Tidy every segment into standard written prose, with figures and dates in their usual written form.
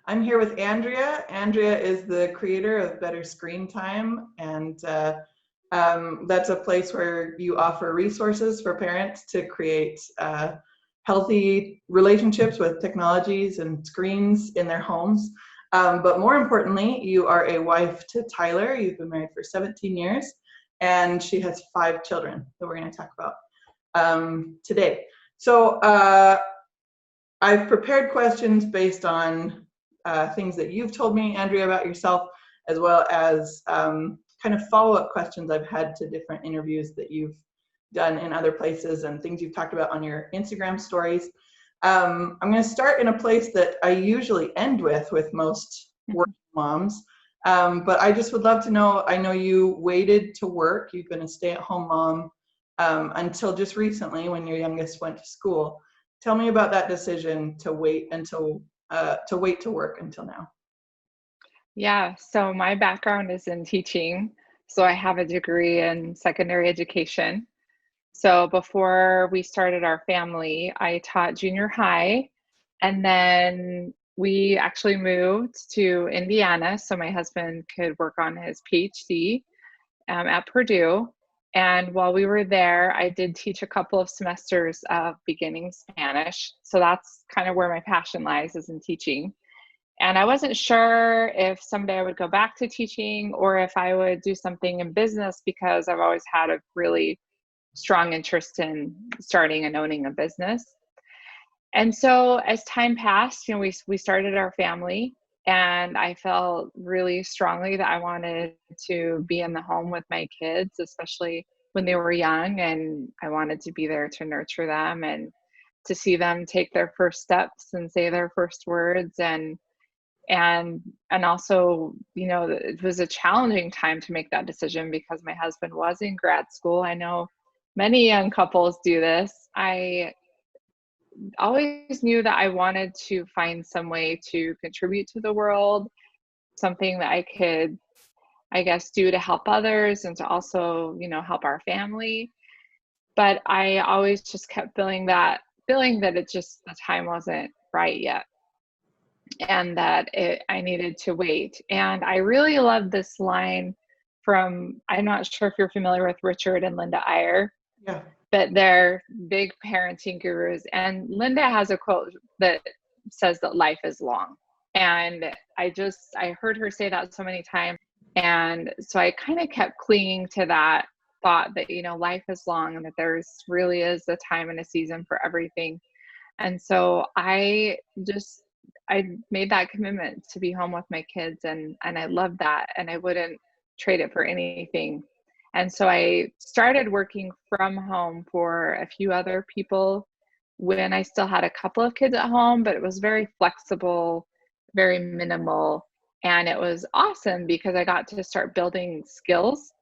I'm here with Andrea. Andrea is the creator of Better Screen Time, and that's a place where you offer resources for parents to create healthy relationships with technologies and screens in their homes. But more importantly, you are a wife to Tyler. You've been married for 17 years, and she has 5 children that we're going to talk about today. So I've prepared questions based on things that you've told me, Andrea, about yourself, as well as kind of follow-up questions I've had to different interviews that you've done in other places and things you've talked about on your Instagram stories. I'm going to start in a place that I usually end with most working moms, but I just would love to know, I know you waited to work, you've been a stay-at-home mom until just recently when your youngest went to school. Tell me about that decision to wait to work until now. Yeah, so my background is in teaching. So I have a degree in secondary education. So before we started our family, I taught junior high, and then we actually moved to Indiana so my husband could work on his PhD at Purdue. And while we were there, I did teach a couple of semesters of beginning Spanish. So that's kind of where my passion lies, is in teaching. And I wasn't sure if someday I would go back to teaching or if I would do something in business, because I've always had a really strong interest in starting and owning a business. And so as time passed, we started our family, and I felt really strongly that I wanted to be in the home with my kids, especially when they were young, and I wanted to be there to nurture them and to see them take their first steps and say their first words. And also, it was a challenging time to make that decision because my husband was in grad school. I know many young couples do this. I always knew that I wanted to find some way to contribute to the world, something that I could, I guess, do to help others and to also, help our family. But I always just kept feeling that the time wasn't right yet, and that I needed to wait. And I really love this line from, I'm not sure if you're familiar with Richard and Linda Eyre. Yeah. But they're big parenting gurus. And Linda has a quote that says that life is long. And I heard her say that so many times. And so I kind of kept clinging to that thought that, life is long and that there's really is a time and a season for everything. And so I made that commitment to be home with my kids, and I loved that, and I wouldn't trade it for anything. And so I started working from home for a few other people when I still had a couple of kids at home, but it was very flexible, very minimal. And it was awesome because I got to start building skills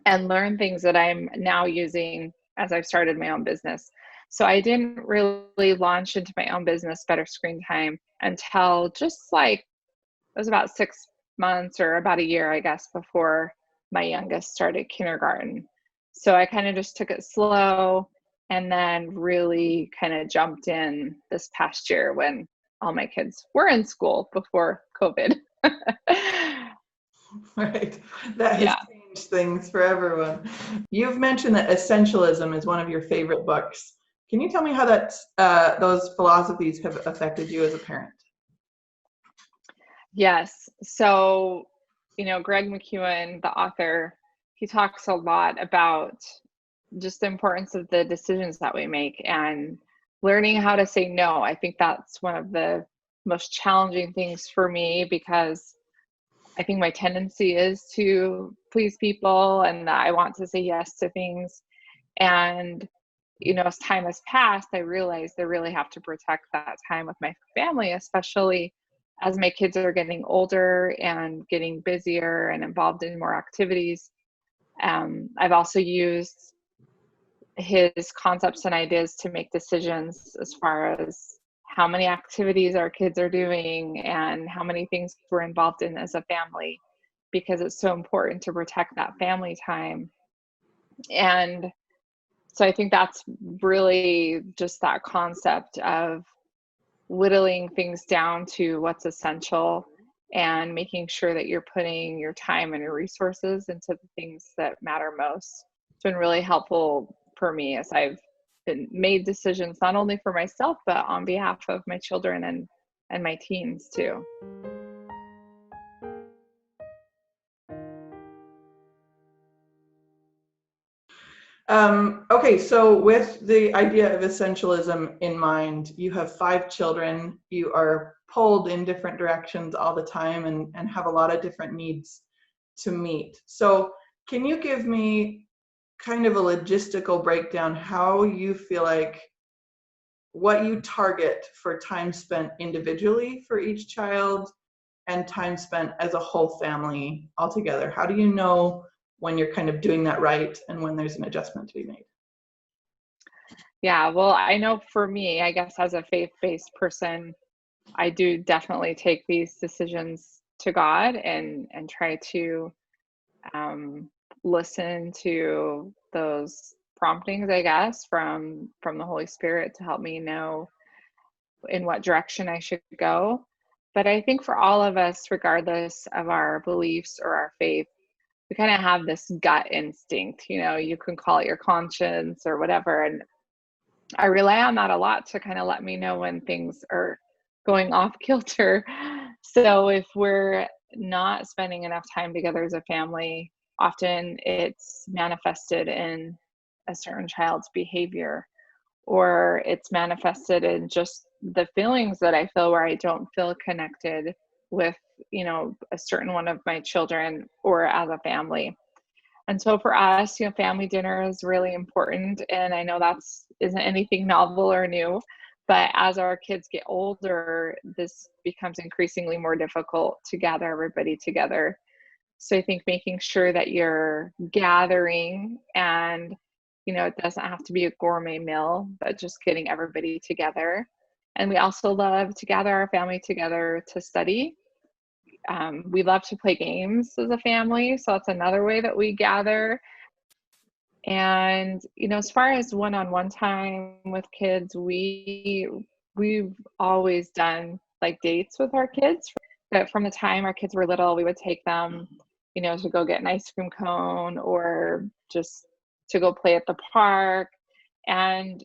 and learn things that I'm now using as I've started my own business. So I didn't really launch into my own business, Better Screen Time, until just it was about 6 months or about a year, I guess, before my youngest started kindergarten. So I kind of just took it slow and then really kind of jumped in this past year when all my kids were in school before COVID. Right. That has Yeah. changed things for everyone. You've mentioned that Essentialism is one of your favorite books. Can you tell me how those philosophies have affected you as a parent? Yes. So, Greg McKeown, the author, he talks a lot about just the importance of the decisions that we make and learning how to say no. I think that's one of the most challenging things for me, because I think my tendency is to please people and I want to say yes to things. And, as time has passed, I realized I really have to protect that time with my family, especially as my kids are getting older and getting busier and involved in more activities. I've also used his concepts and ideas to make decisions as far as how many activities our kids are doing and how many things we're involved in as a family, because it's so important to protect that family time. And so I think that's really just that concept of whittling things down to what's essential and making sure that you're putting your time and your resources into the things that matter most. It's been really helpful for me as I've been made decisions not only for myself, but on behalf of my children and my teens too. Okay, so with the idea of essentialism in mind, you have 5 children, you are pulled in different directions all the time and have a lot of different needs to meet. So can you give me kind of a logistical breakdown how you feel like what you target for time spent individually for each child and time spent as a whole family altogether? How do you know when you're kind of doing that right and when there's an adjustment to be made? Yeah, well, I know for me, I guess as a faith-based person, I do definitely take these decisions to God and try to um, listen to those promptings, I guess, from the Holy Spirit to help me know in what direction I should go. But I think for all of us, regardless of our beliefs or our faith, we kind of have this gut instinct. You can call it your conscience or whatever. And I rely on that a lot to kind of let me know when things are going off kilter. So if we're not spending enough time together as a family, often it's manifested in a certain child's behavior, or it's manifested in just the feelings that I feel where I don't feel connected with, a certain one of my children or as a family. And so for us, family dinner is really important. And I know that's isn't anything novel or new, but as our kids get older, this becomes increasingly more difficult to gather everybody together. So I think making sure that you're gathering and, it doesn't have to be a gourmet meal, but just getting everybody together. And we also love to gather our family together to study. We love to play games as a family, so that's another way that we gather. And as far as one-on-one time with kids, we've always done like dates with our kids. But from the time our kids were little, we would take them, to go get an ice cream cone or just to go play at the park. And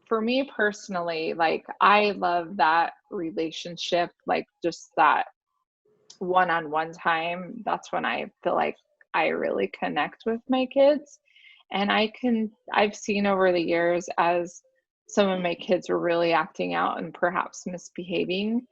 for me personally, like I love that relationship, like just that one-on-one time. That's when I feel like I really connect with my kids. And I've seen over the years as some of my kids were really acting out and perhaps misbehaving,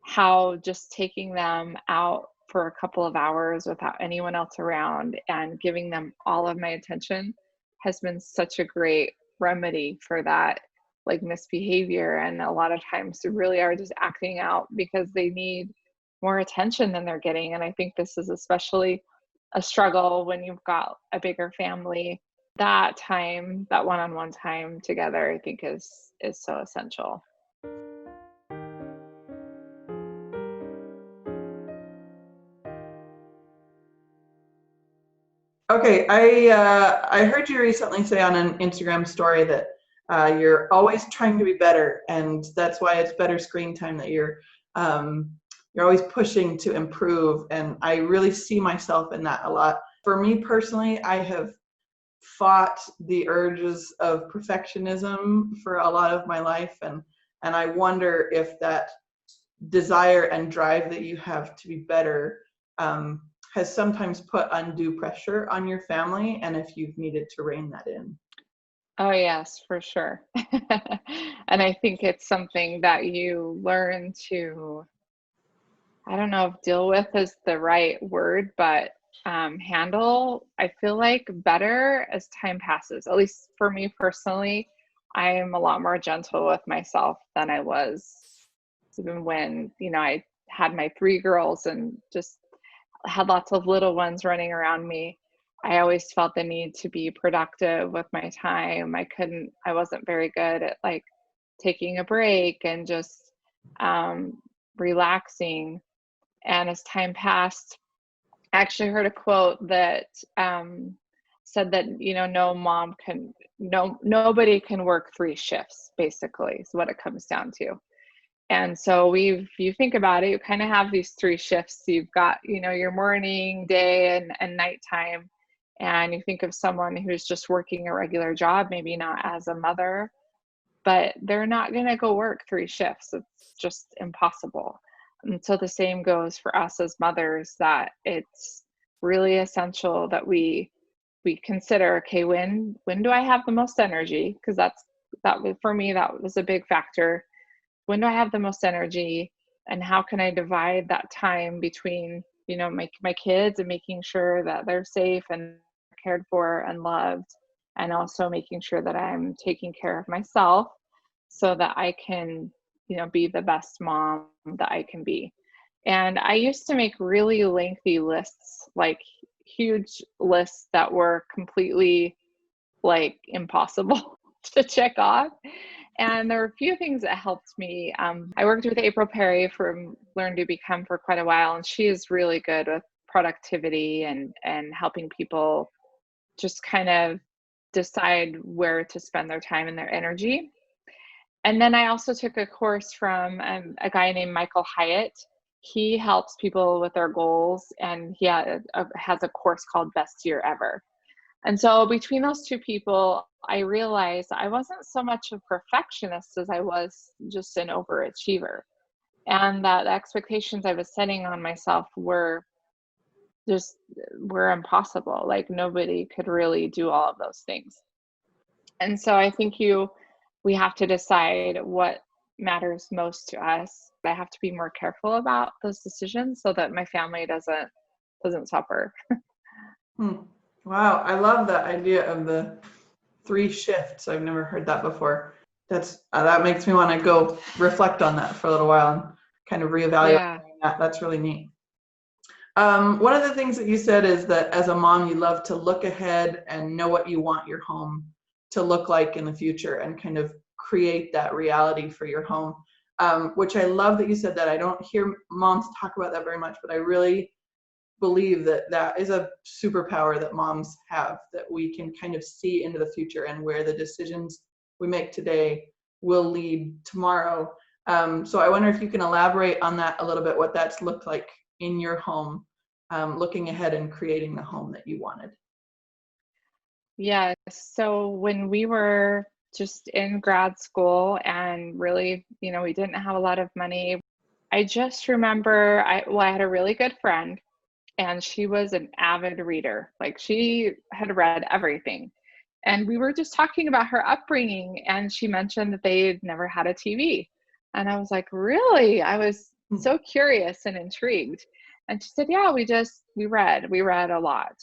how just taking them out for a couple of hours without anyone else around and giving them all of my attention has been such a great remedy for that like misbehavior. And a lot of times they really are just acting out because they need more attention than they're getting. And I think this is especially a struggle when you've got a bigger family. That time, that one-on-one time together, I think is so essential. Okay, I heard you recently say on an Instagram story that you're always trying to be better, and that's why it's better screen time that you're always pushing to improve. And I really see myself in that a lot. For me personally, I have fought the urges of perfectionism for a lot of my life, and I wonder if that desire and drive that you have to be better has sometimes put undue pressure on your family, and if you've needed to rein that in. Oh, yes, for sure. And I think it's something that you learn to, I don't know if deal with is the right word, but handle, I feel like better as time passes. At least for me personally, I am a lot more gentle with myself than I was even when, I had my 3 girls and just had lots of little ones running around me. I always felt the need to be productive with my time. I wasn't very good at like taking a break and just relaxing. And as time passed, I actually heard a quote that said that, nobody can work 3 shifts, basically, is what it comes down to. And so you think about it, you kind of have these three shifts. You've got, your morning, day, and nighttime. And you think of someone who's just working a regular job, maybe not as a mother, but they're not going to go work three shifts. It's just impossible. And so the same goes for us as mothers, that it's really essential that we consider, okay, when do I have the most energy? Because that was, for me, that was a big factor. When do I have the most energy, and how can I divide that time between, my kids and making sure that they're safe and cared for and loved, and also making sure that I'm taking care of myself so that I can, be the best mom that I can be. And I used to make really lengthy lists, like huge lists that were completely like impossible to check off. And there were a few things that helped me. I worked with April Perry from Learn to Become for quite a while, and she is really good with productivity and helping people just kind of decide where to spend their time and their energy. And then I also took a course from a guy named Michael Hyatt. He helps people with their goals, and he has a course called Best Year Ever. And so between those two people, I realized I wasn't so much a perfectionist as I was just an overachiever. And that the expectations I was setting on myself were impossible. Like nobody could really do all of those things. And so I think we have to decide what matters most to us. I have to be more careful about those decisions so that my family doesn't suffer. Wow, I love that idea of the 3 shifts. I've never heard that before. That makes me want to go reflect on that for a little while and kind of reevaluate that. That's really neat. One of the things that you said is that as a mom, you love to look ahead and know what you want your home to look like in the future and kind of create that reality for your home, which I love that you said that. I don't hear moms talk about that very much, but I really believe that is a superpower that moms have, that we can kind of see into the future and where the decisions we make today will lead tomorrow. So I wonder if you can elaborate on that a little bit, what that's looked like in your home, looking ahead and creating the home that you wanted. Yeah. So when we were just in grad school and really, we didn't have a lot of money, I just remember I had a really good friend, and she was an avid reader. Like she had read everything. And we were just talking about her upbringing, and she mentioned that they'd never had a TV. And I was like, really? I was so curious and intrigued. And she said, yeah, we read a lot.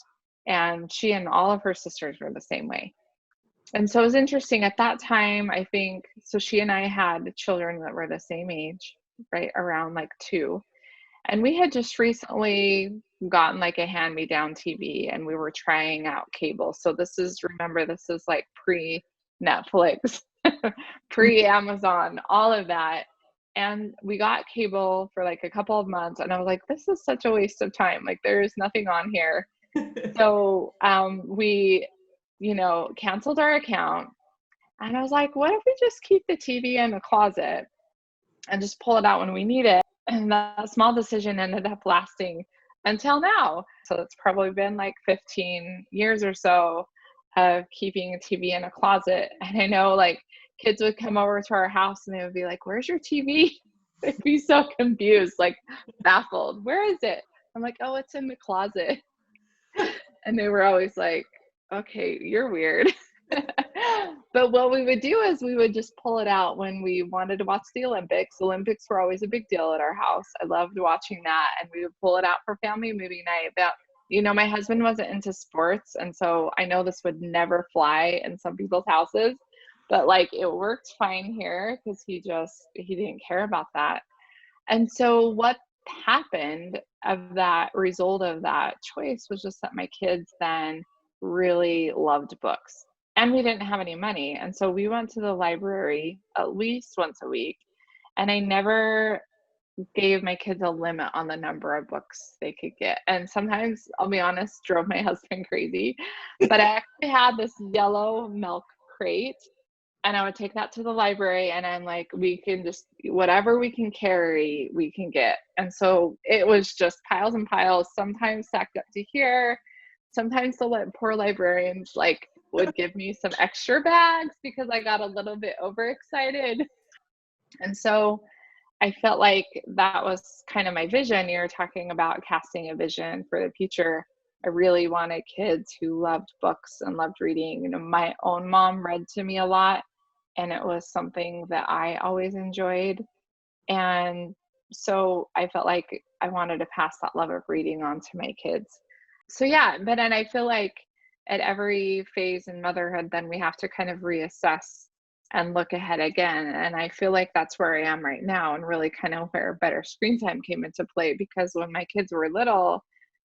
And she and all of her sisters were the same way. And so it was interesting at that time, I think, so she and I had children that were the same age, right around like 2. And we had just recently gotten like a hand-me-down TV, and we were trying out cable. So this is like pre-Netflix, pre-Amazon, all of that. And we got cable for like a couple of months, and I was like, this is such a waste of time. Like there's nothing on here. So we, canceled our account, and I was like, what if we just keep the TV in the closet and just pull it out when we need it? And that small decision ended up lasting until now. So it's probably been like 15 years or so of keeping a TV in a closet. And I know like kids would come over to our house and they would be like, where's your TV? They'd be so confused, like baffled. Where is it? I'm like, oh, it's in the closet. And they were always like, okay, you're weird. But what we would do is we would just pull it out when we wanted to watch the Olympics. Olympics were always a big deal at our house. I loved watching that. And we would pull it out for family movie night. But, my husband wasn't into sports. And so I know this would never fly in some people's houses, but like it worked fine here because he didn't care about that. And so what happened of that result of that choice was just that my kids then really loved books, and we didn't have any money. And so we went to the library at least once a week, and I never gave my kids a limit on the number of books they could get. And sometimes, I'll be honest, drove my husband crazy. But I actually had this yellow milk crate, and I would take that to the library, and I'm like, we can just, whatever we can carry, we can get. And so it was just piles and piles, sometimes stacked up to here. Sometimes the poor librarians like would give me some extra bags because I got a little bit overexcited. And so I felt like that was kind of my vision. You're talking about casting a vision for the future. I really wanted kids who loved books and loved reading. You know, my own mom read to me a lot, and it was something that I always enjoyed. And so I felt like I wanted to pass that love of reading on to my kids. So yeah, but then I feel like at every phase in motherhood, then we have to kind of reassess and look ahead again. And I feel like that's where I am right now, and really kind of where better screen time came into play, because when my kids were little,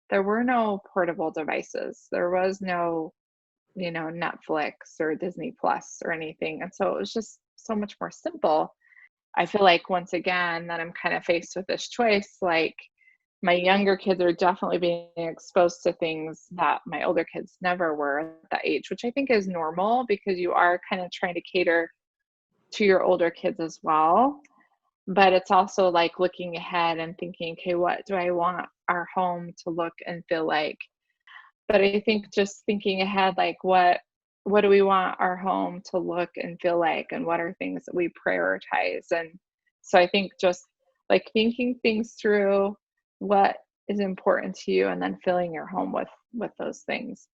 there were no portable devices. There was no, you know, Netflix or Disney Plus or anything. And so it was just so much more simple. I feel like once again that I'm kind of faced with this choice, like my younger kids are definitely being exposed to things that my older kids never were at that age, which I think is normal because you are kind of trying to cater to your older kids as well. But it's also like looking ahead and thinking, okay, what do I want our home to look and feel like? But I think just thinking ahead, like what do we want our home to look and feel like, and what are things that we prioritize? And so I think just like thinking things through, what is important to you, and then filling your home with those things.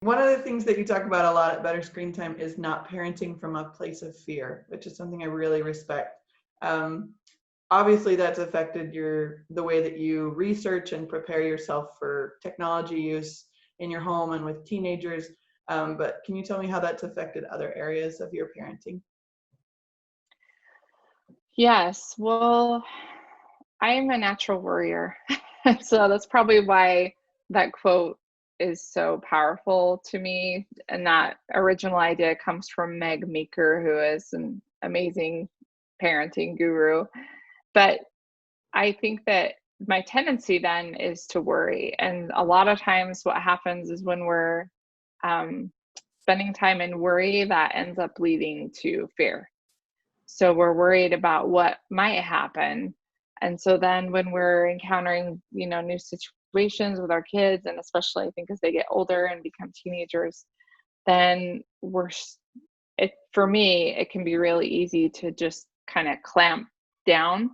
One of the things that you talk about a lot at Better Screen Time is not parenting from a place of fear, which is something I really respect. Obviously, that's affected the way that you research and prepare yourself for technology use in your home and with teenagers. But can you tell me how that's affected other areas of your parenting? Yes, well, I'm a natural worrier. So that's probably why that quote is so powerful to me. And that original idea comes from Meg Meeker, who is an amazing parenting guru. But I think that my tendency then is to worry. And a lot of times what happens is when we're um, spending time in worry, that ends up leading to fear. So we're worried about what might happen. And so then when we're encountering, you know, new situations with our kids, and especially I think as they get older and become teenagers, then for me, it can be really easy to just kind of clamp down,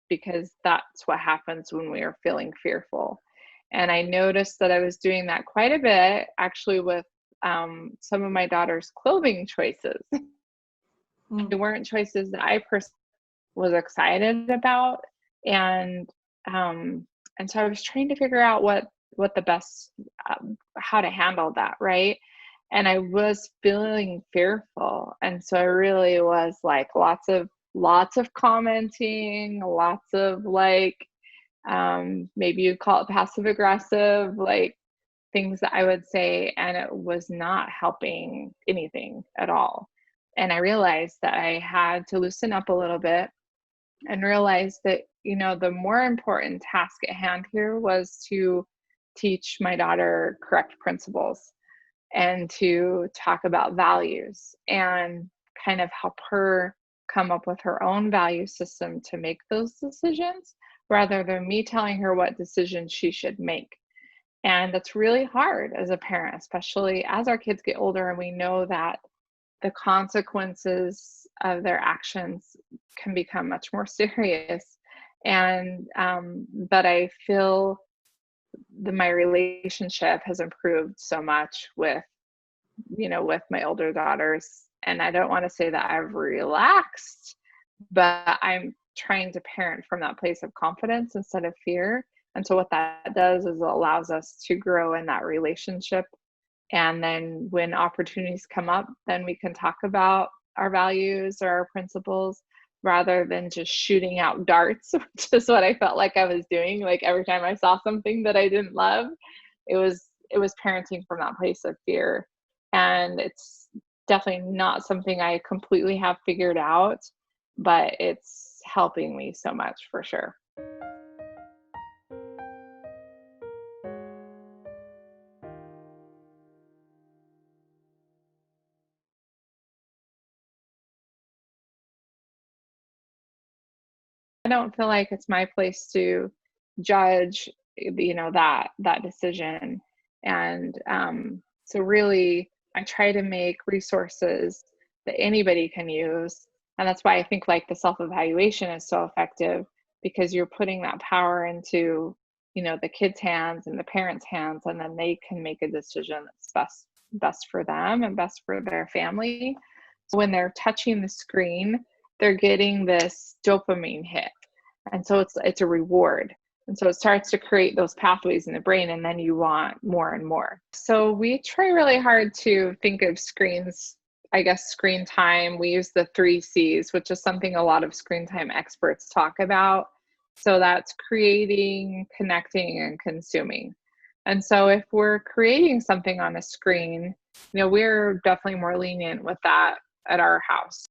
because that's what happens when we are feeling fearful. And I noticed that I was doing that quite a bit actually with some of my daughter's clothing choices. They Mm. weren't choices that I personally was excited about. And and so I was trying to figure out what the best how to handle that, right? And I was feeling fearful, and so I really was like lots of commenting, lots of like maybe you'd call it passive aggressive, like things that I would say, and it was not helping anything at all. And I realized that I had to loosen up a little bit and realize that, you know, the more important task at hand here was to teach my daughter correct principles, and to talk about values, and kind of help her come up with her own value system to make those decisions, rather than me telling her what decisions she should make. And that's really hard as a parent, especially as our kids get older and we know that the consequences of their actions can become much more serious. And but I feel that my relationship has improved so much with, you know, with my older daughters. And I don't want to say that I've relaxed, but I'm trying to parent from that place of confidence instead of fear. And so what that does is it allows us to grow in that relationship. And then when opportunities come up, then we can talk about our values or our principles, rather than just shooting out darts, which is what I felt like I was doing. Like every time I saw something that I didn't love, it was parenting from that place of fear. And it's definitely not something I completely have figured out, but it's helping me so much for sure. I don't feel like it's my place to judge, that decision. And so really, I try to make resources that anybody can use. And that's why I think like the self-evaluation is so effective, because you're putting that power into, the kids' hands and the parents' hands, and then they can make a decision that's best for them and best for their family. So when they're touching the screen, they're getting this dopamine hit. And so it's a reward. And so it starts to create those pathways in the brain, and then you want more and more. So we try really hard to think of screens, I guess, screen time. We use the 3 C's, which is something a lot of screen time experts talk about. So that's creating, connecting, and consuming. And so if we're creating something on a screen, we're definitely more lenient with that at our house.